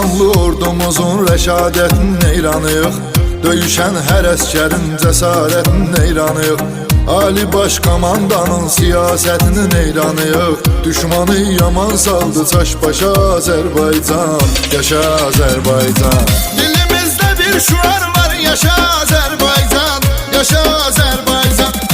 Şanlı ordumuzun rəşadətin neyranıyıq, döyüşən hər əskərin cəsarətin neyranıyıq. Ali Baş Komandanın siyasətinin neyranıyıq. Düşmanı yaman saldı çaş başa Azərbaycan, yaşa Azərbaycan. Dilimizdə bir şuar var, yaşa Azərbaycan, yaşa Azərbaycan.